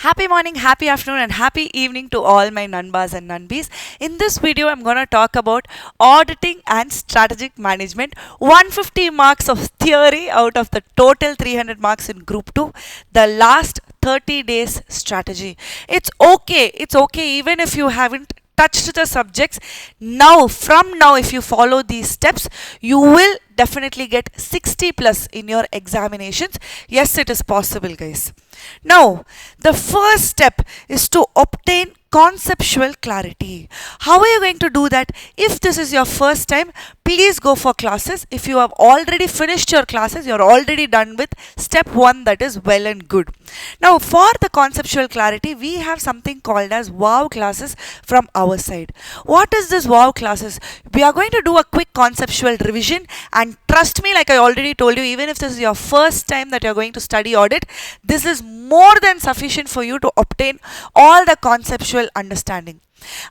Happy morning, happy afternoon, and happy evening to all my Nanbas and Nanbis. In this video, I'm going to talk about auditing and strategic management. 150 marks of theory out of the total 300 marks in Group 2. The last 30 days strategy. It's okay even if you haven't touched the subjects. From now, if you follow these steps, you will definitely get 60 plus in your examinations. Yes, it is possible, guys. Now, the first step is to obtain conceptual clarity. How are you going to do that? If this is your first time, please go for classes. If you have already finished your classes, you're already done with step 1, that is well and good. Now, for the conceptual clarity, we have something called as wow classes from our side. What is this wow classes? We are going to do a quick conceptual revision, and trust me, like I already told you, even if this is your first time that you're going to study audit, this is more than sufficient for you to obtain all the conceptual understanding.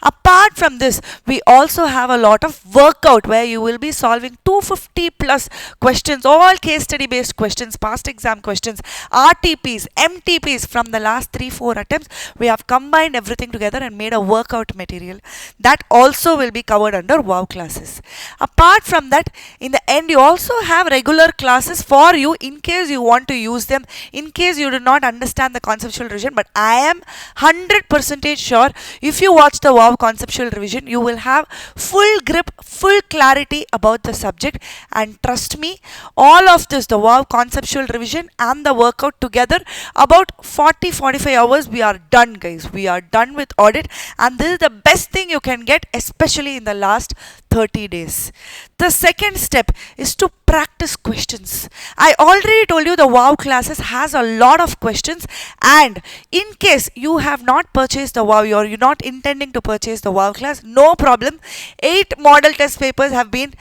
Apart from this, we also have a lot of workout where you will be solving 250 plus questions, all case study based questions, past exam questions, RTPs, MTPs from the last 3-4 attempts. We have combined everything together and made a workout material that also will be covered under wow classes. Apart from that, in the end, you also have regular classes for you in case you want to use them, in case you do not understand the conceptual revision. But I am 100% sure if you watch the wow conceptual revision, you will have full grip, full clarity about the subject. And trust me, all of this, the wow conceptual revision and the workout together, about 40-45 hours, we are done, guys. We are done with audit, and this is the best thing you can get, especially in the last 30 days. The second step is to practice questions. I already told you the wow classes has a lot of questions, and in case you have not purchased the wow, or you're not intending to purchase the wow class, no problem. 8 model test papers have been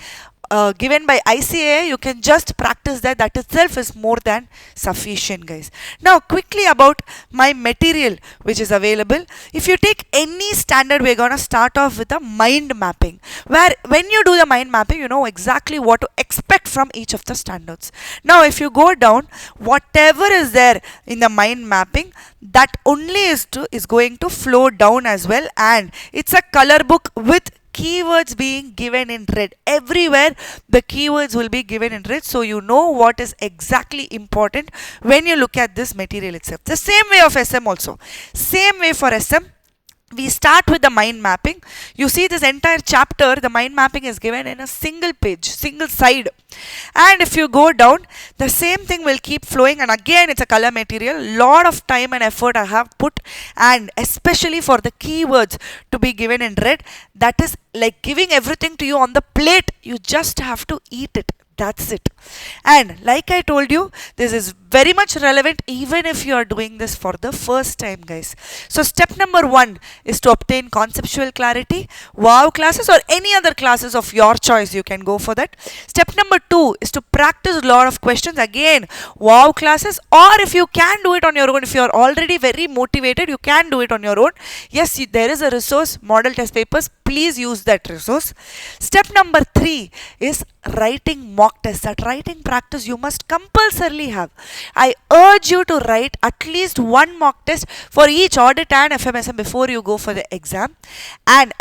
given by ICAI. You can just practice that. That itself is more than sufficient, guys. Now, quickly about my material which is available. If you take any standard, we're going to start off with a mind mapping, where when you do the mind mapping, you know exactly what to expect from each of the standards. Now, if you go down, whatever is there in the mind mapping, that only is going to flow down as well, and it's a color book with keywords being given in red. Everywhere the keywords will be given in red, so you know what is exactly important when you look at this material itself. The same way of SM also. Same way for SM. We start with the mind mapping. You see this entire chapter, the mind mapping is given in a single page, single side. And if you go down, the same thing will keep flowing, and again it's a color material. Lot of time and effort I have put, and especially for the keywords to be given in red. That is like giving everything to you on the plate. You just have to eat it. That's it. And like I told you, this is very much relevant even if you are doing this for the first time, guys. So step number 1 is to obtain conceptual clarity. Wow classes or any other classes of your choice, you can go for that. Step number 2 is to practice a lot of questions. Again, wow classes, or if you can do it on your own, if you are already very motivated, you can do it on your own. Yes, there is a resource, model test papers. Please use that resource. Step number 3 is writing mock tests. That writing practice you must compulsorily have. I urge you to write at least 1 mock test for each audit and FMSM before you go for the exam. And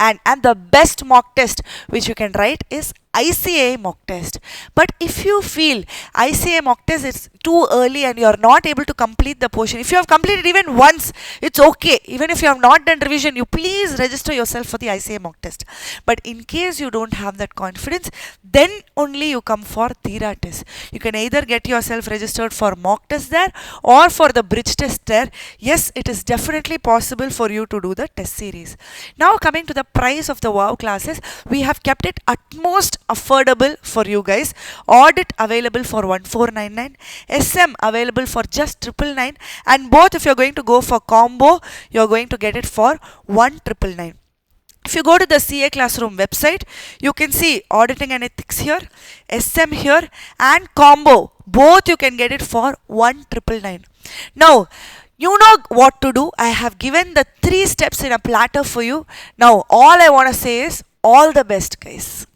the best mock test which you can write is ICAI mock test. But if you feel ICAI mock test is too early and you are not able to complete the portion, if you have completed even once, it's okay. Even if you have not done revision, you please register yourself for the ICAI mock test. But in case you don't have that confidence, then only you come for Thera test. You can either get yourself registered for mock test there or for the bridge test there. Yes, it is definitely possible for you to do the test series. Now, coming to the price of the wow classes, we have kept it utmost affordable for you guys. Audit available for 1499, SM available for just 999, and both if you're going to go for combo, you're going to get it for 1999. If you go to the CA Classroom website, you can see auditing and ethics here, SM here, and combo. Both you can get it for 1999. Now, you know what to do. I have given the 3 steps in a platter for you. Now, all I want to say is all the best, guys.